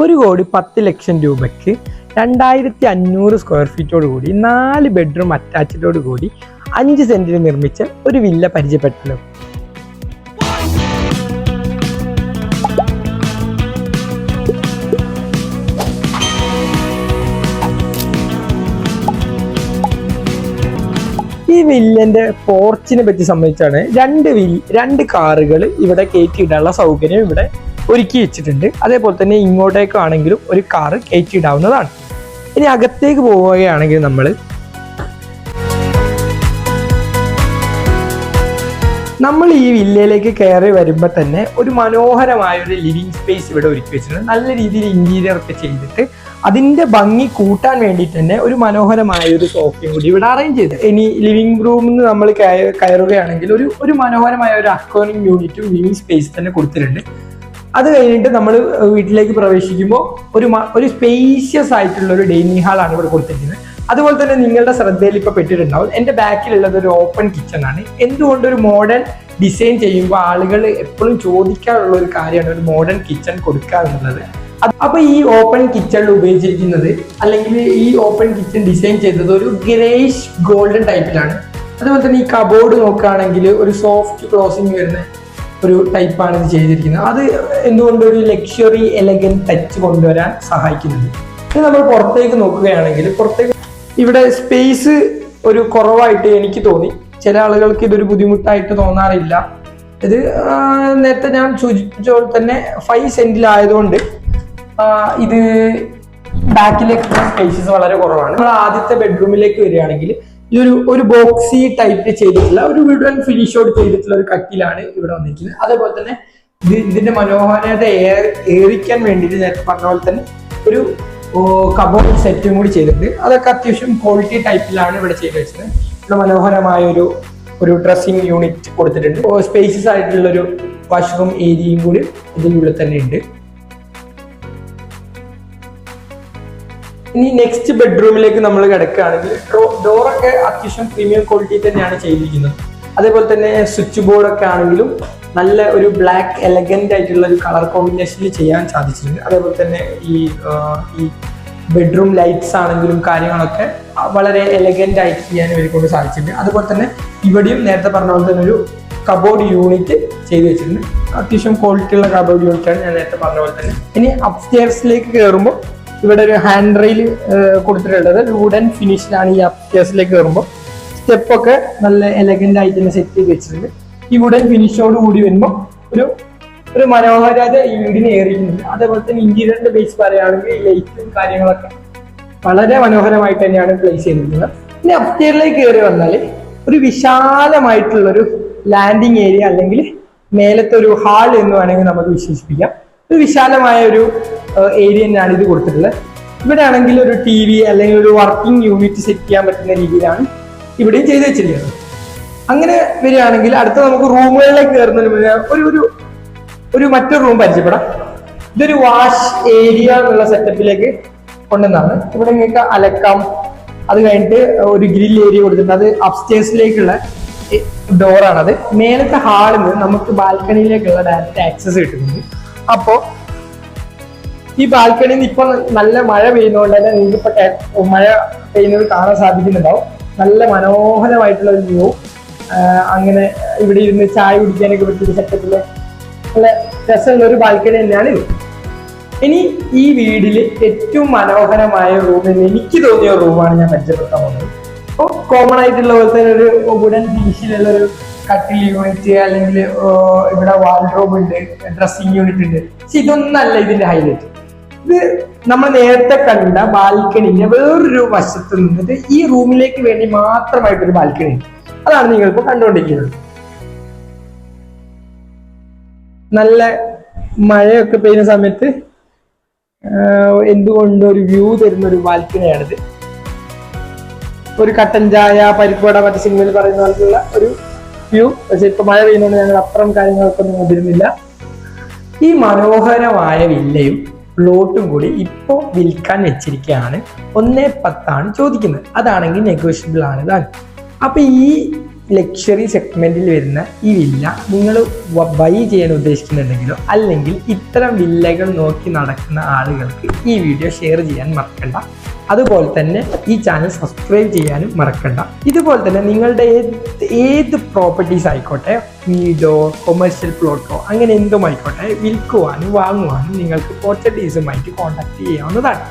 1,10,00,000 രൂപയ്ക്ക് 2,500 സ്ക്വയർ ഫീറ്റോട് കൂടി 4 ബെഡ്റൂം അറ്റാച്ച്ഡോട് കൂടി 5 സെന്റിൽ നിർമ്മിച്ച ഒരു വില്ല പരിചയപ്പെട്ടല്ലോ. ഈ വില്ലന്റെ പോർച്ചിനെ പറ്റി സംബന്ധിച്ചാണ് രണ്ട് കാറുകൾ ഇവിടെ കയറ്റിയിടാനുള്ള സൗകര്യം ഇവിടെ ഒരുക്കി വെച്ചിട്ടുണ്ട്. അതേപോലെ തന്നെ ഇങ്ങോട്ടേക്കാണെങ്കിലും ഒരു കാറ് കയറ്റിയിടാവുന്നതാണ്. ഇനി അകത്തേക്ക് പോവുകയാണെങ്കിൽ നമ്മൾ ഈ വില്ലയിലേക്ക് കയറി വരുമ്പോൾ തന്നെ ഒരു മനോഹരമായ ഒരു ലിവിങ് സ്പേസ് ഇവിടെ ഒരുക്കി വെച്ചിട്ടുണ്ട്. നല്ല രീതിയിൽ ഇന്റീരിയർ ഒക്കെ ചെയ്തിട്ട് അതിന്റെ ഭംഗി കൂട്ടാൻ വേണ്ടിയിട്ട് തന്നെ ഒരു മനോഹരമായ ഒരു സോഫയും കൂടി ഇവിടെ അറേഞ്ച് ചെയ്ത്. ഇനി ലിവിംഗ് റൂമിൽ നിന്ന് നമ്മൾ കയറുകയാണെങ്കിൽ ഒരു മനോഹരമായ ഒരു അക്വേറിയം യൂണിറ്റും ലിവിംഗ് സ്പേസ് തന്നെ കൊടുത്തിട്ടുണ്ട്. അത് കഴിഞ്ഞിട്ട് നമ്മൾ വീട്ടിലേക്ക് പ്രവേശിക്കുമ്പോൾ ഒരു സ്പേഷ്യസ് ആയിട്ടുള്ള ഒരു ഡൈനിങ് ഹാളാണ് ഇവിടെ കൊടുത്തിരിക്കുന്നത്. അതുപോലെ തന്നെ നിങ്ങളുടെ ശ്രദ്ധയിൽ ഇപ്പോൾ പെട്ടിട്ടുണ്ടാവും, എൻ്റെ ബാക്കിലുള്ളത് ഒരു ഓപ്പൺ കിച്ചൺ ആണ്. എന്തുകൊണ്ട് ഒരു മോഡേൺ ഡിസൈൻ ചെയ്യുമ്പോൾ ആളുകൾ എപ്പോഴും ചോദിക്കാറുള്ള ഒരു കാര്യമാണ് ഒരു മോഡേൺ കിച്ചൺ കൊടുക്കുക എന്നുള്ളത്. അപ്പൊ ഈ ഓപ്പൺ കിച്ചണിൽ ഉപയോഗിച്ചിരിക്കുന്നത് അല്ലെങ്കിൽ ഈ ഓപ്പൺ കിച്ചൺ ഡിസൈൻ ചെയ്തത് ഒരു ഗ്രേഷ് ഗോൾഡൻ ടൈപ്പിലാണ്. അതുപോലെ തന്നെ ഈ കബോർഡ് നോക്കുകയാണെങ്കിൽ ഒരു സോഫ്റ്റ് ക്ലോസിങ് വരുന്ന ഒരു ടൈപ്പാണ് ഇത് ചെയ്തിരിക്കുന്നത്. അത് എന്തുകൊണ്ട് ഒരു ലക്ഷറി എലഗന്റ് ടച്ച് കൊണ്ടുവരാൻ സഹായിക്കുന്നുണ്ട്. ഇത് നമ്മൾ പുറത്തേക്ക് നോക്കുകയാണെങ്കിൽ ഇവിടെ സ്പേസ് ഒരു കുറവായിട്ട് എനിക്ക് തോന്നി. ചില ആളുകൾക്ക് ഇതൊരു ബുദ്ധിമുട്ടായിട്ട് തോന്നാറില്ല. ഇത് നേരത്തെ ഞാൻ സൂചിപ്പിച്ച പോലെ തന്നെ 5 സെന്റിലായതുകൊണ്ട് ഇത് ബാക്കിലേക്ക് സ്പേസസ് വളരെ കുറവാണ്. നമ്മൾ ആദ്യത്തെ ബെഡ്റൂമിലേക്ക് വരികയാണെങ്കിൽ ഈ ഒരു ബോക്സി ടൈപ്പ് ചെയ്തിട്ടുള്ള ഒരു വുഡൻ ഫിനിഷോട് ചെയ്തിട്ടുള്ള ഒരു കട്ടിലാണ് ഇവിടെ വന്നിരിക്കുന്നത്. അതേപോലെ തന്നെ ഇതിന്റെ മനോഹാരിത ഏറിക്കാൻ വേണ്ടിയിട്ട് നേരത്തെ പറഞ്ഞ പോലെ തന്നെ ഒരു കബോർഡ് സെറ്റും കൂടി ചെയ്തിട്ടുണ്ട്. അതൊക്കെ അത്യാവശ്യം ക്വാളിറ്റി ടൈപ്പിലാണ് ഇവിടെ ചെയ്ത് വെച്ചത്. ഇവിടെ മനോഹരമായ ഒരു ഡ്രസ്സിംഗ് യൂണിറ്റ് കൊടുത്തിട്ടുണ്ട്. സ്പേസസ് ആയിട്ടുള്ള ഒരു വാഷ്റൂം ഏരിയയും കൂടി ഇതിനുള്ളിൽ തന്നെ ഉണ്ട്. ഇനി നെക്സ്റ്റ് ബെഡ്റൂമിലേക്ക് നമ്മൾ കിടക്കുകയാണെങ്കിൽ ഡോറൊക്കെ അത്യാവശ്യം പ്രീമിയം ക്വാളിറ്റി തന്നെയാണ് ചെയ്തിരിക്കുന്നത്. അതേപോലെ തന്നെ സ്വിച്ച് ബോർഡൊക്കെ ആണെങ്കിലും നല്ല ഒരു ബ്ലാക്ക് എലഗന്റ് ആയിട്ടുള്ള ഒരു കളർ കോമ്പിനേഷനിൽ ചെയ്യാൻ സാധിച്ചിട്ടുണ്ട്. അതേപോലെ തന്നെ ഈ ബെഡ്റൂം ലൈറ്റ്സ് ആണെങ്കിലും കാര്യങ്ങളൊക്കെ വളരെ എലഗന്റ് ആയിട്ട് ചെയ്യാൻ ഇവരെ കൊണ്ട് സാധിച്ചിട്ടുണ്ട്. അതുപോലെ തന്നെ ഇവിടെയും നേരത്തെ പറഞ്ഞ പോലെ തന്നെ ഒരു കബോർഡ് യൂണിറ്റ് ചെയ്ത് വെച്ചിട്ടുണ്ട്. അത്യാവശ്യം ക്വാളിറ്റി ഉള്ള കബോർഡ് യൂണിറ്റാണ് ഞാൻ നേരത്തെ പറഞ്ഞ പോലെ തന്നെ. ഇനി അപ്സ്റ്റെയർസിലേക്ക് കയറുമ്പോൾ ഇവിടെ ഒരു ഹാൻഡ് റെയിൽ കൊടുത്തിട്ടുള്ളത് വുഡൻ ഫിനിഷിലാണ്. ഈ അപ്സ്റ്റെയർസിലേക്ക് കയറുമ്പോൾ സ്റ്റെപ്പൊക്കെ നല്ല എലഗന്റ് ആയിട്ട് തന്നെ സെറ്റ് ചെയ്ത് വെച്ചിട്ടുണ്ട്. ഈ വുഡൻ ഫിനിഷോട് കൂടി വരുമ്പോൾ ഒരു മനോഹരത ഈ വീടിന് ഏറിയിട്ടുണ്ട്. അതേപോലെ തന്നെ ഇന്റീരിയറിന്റെ ബേസ് പറയുകയാണെങ്കിൽ ഈ ലൈറ്റും കാര്യങ്ങളൊക്കെ വളരെ മനോഹരമായിട്ട് തന്നെയാണ് പ്ലേസ് ചെയ്തിരിക്കുന്നത്. ഇനി അപ്സ്റ്റെയറിലേക്ക് കയറി വന്നാൽ ഒരു വിശാലമായിട്ടുള്ളൊരു ലാൻഡിങ് ഏരിയ അല്ലെങ്കിൽ മേലത്തെ ഒരു ഹാൾ എന്ന് വേണമെങ്കിൽ നമുക്ക് വിശേഷിപ്പിക്കാം. ഒരു വിശാലമായ ഒരു ഏരിയ തന്നെയാണ് ഇത് കൊടുത്തിട്ടുള്ളത്. ഇവിടെ ആണെങ്കിൽ ഒരു TV അല്ലെങ്കിൽ ഒരു വർക്കിംഗ് യൂണിറ്റ് സെറ്റ് ചെയ്യാൻ പറ്റുന്ന രീതിയിലാണ് ഇവിടെയും ചെയ്ത് വെച്ചിരിക്കുന്നത്. അങ്ങനെ വരികയാണെങ്കിൽ അടുത്ത നമുക്ക് റൂമുകളിലേക്ക് കയറുന്നതിന് മുന്നേ ഒരു മറ്റൊരു റൂം പരിചയപ്പെടാം. ഇതൊരു വാഷ് ഏരിയ എന്നുള്ള സെറ്റപ്പിലേക്ക് കൊണ്ടുവന്നാണ്. ഇവിടെ നിങ്ങൾക്ക് അലക്കാം. അത് കഴിഞ്ഞിട്ട് ഒരു ഗ്രിൽ ഏരിയ കൊടുത്തിട്ടുണ്ട്. അത് അപ്സ്റ്റേഴ്സിലേക്കുള്ള ഡോറാണത്. മേലത്തെ ഹാളിൽ നിന്ന് നമുക്ക് ബാൽക്കണിയിലേക്കുള്ള ഡയറക്റ്റ് ആക്സസ് കിട്ടുന്നുണ്ട്. അപ്പോൾ ഈ ബാൽക്കണിയിൽ നിന്ന് ഇപ്പൊ നല്ല മഴ പെയ്യുന്നതുകൊണ്ട് തന്നെ നിങ്ങൾക്ക് മഴ പെയ്യുന്നത് കാണാൻ സാധിക്കുന്നുണ്ടാവും. നല്ല മനോഹരമായിട്ടുള്ള ഒരു വ്യൂ. അങ്ങനെ ഇവിടെ ഇരുന്ന് ചായ കുടിക്കാനൊക്കെ പറ്റിയ സെറ്റപ്പില് നല്ല രസമുള്ള ഒരു ബാൽക്കണി തന്നെയാണ് ഇത്. ഇനി ഈ വീടില് ഏറ്റവും മനോഹരമായ റൂമിൽ എനിക്ക് തോന്നിയ റൂമാണ് ഞാൻ പരിചയപ്പെടുത്താൻ പോകുന്നത്. അപ്പോൾ കോമൺ ആയിട്ടുള്ള പോലെ തന്നെ ഒരു വുഡൻ ഫിനിഷിലുള്ള ഒരു കട്ടിൽ യൂണിറ്റ് അല്ലെങ്കിൽ ഇവിടെ വാർഡ്രോബ് ഉണ്ട്, ഡ്രസ്സിംഗ് യൂണിറ്റ് ഉണ്ട്. പക്ഷെ ഇതൊന്നല്ല ഇതിന്റെ ഹൈലൈറ്റ്. ഇത് നമ്മൾ നേരത്തെ കണ്ട ബാൽക്കണിന്റെ വേറൊരു വശത്ത് നിന്നിട്ട് ഈ റൂമിലേക്ക് വേണ്ടി മാത്രമായിട്ടൊരു ബാൽക്കണി ഉണ്ട്. അതാണ് നിങ്ങളിപ്പോൾ കണ്ടുകൊണ്ടിരിക്കുന്നത്. നല്ല മഴയൊക്കെ പെയ്യുന്ന സമയത്ത് എന്തുകൊണ്ട് ഒരു വ്യൂ തരുന്ന ഒരു ബാൽക്കണിയാണിത്. ഒരു കട്ടൻ ചായ, പരിപ്പുവട, മറ്റു സിനിമയിൽ പറയുന്ന പോലുള്ള ഒരു വ്യൂ. പക്ഷെ ഇപ്പൊ മഴ പെയ്യുന്നതുകൊണ്ട് ഞങ്ങൾ അത്തരം കാര്യങ്ങൾക്കൊന്നും മുതിരുന്നില്ല. ഈ മനോഹരമായ വില്ലയും പ്ലോട്ടും കൂടി ഇപ്പോൾ വിൽക്കാൻ വെച്ചിരിക്കുകയാണ്. 1,10 ചോദിക്കുന്നത്. അതാണെങ്കിൽ നെഗോഷ്യബിൾ ആണ് താൻ. അപ്പൊ ലക്ഷറി സെഗ്മെന്റിൽ വരുന്ന ഈ വില്ല നിങ്ങൾ ബൈ ചെയ്യാൻ ഉദ്ദേശിക്കുന്നുണ്ടെങ്കിലോ അല്ലെങ്കിൽ ഇത്തരം വില്ലകൾ നോക്കി നടക്കുന്ന ആളുകൾക്ക് ഈ വീഡിയോ ഷെയർ ചെയ്യാൻ മറക്കണ്ട. അതുപോലെ തന്നെ ഈ ചാനൽ സബ്സ്ക്രൈബ് ചെയ്യാനും മറക്കണ്ട. ഇതുപോലെ തന്നെ നിങ്ങളുടെ ഏത് പ്രോപ്പർട്ടീസ് ആയിക്കോട്ടെ, വീടോ കൊമേഴ്ഷ്യൽ പ്ലോട്ടോ അങ്ങനെ എന്തും ആയിക്കോട്ടെ, വിൽക്കുവാനും വാങ്ങുവാനും നിങ്ങൾക്ക് പോർച്ചുഗീസുമായിട്ട് കോൺടാക്ട് ചെയ്യാവുന്നതാണ്.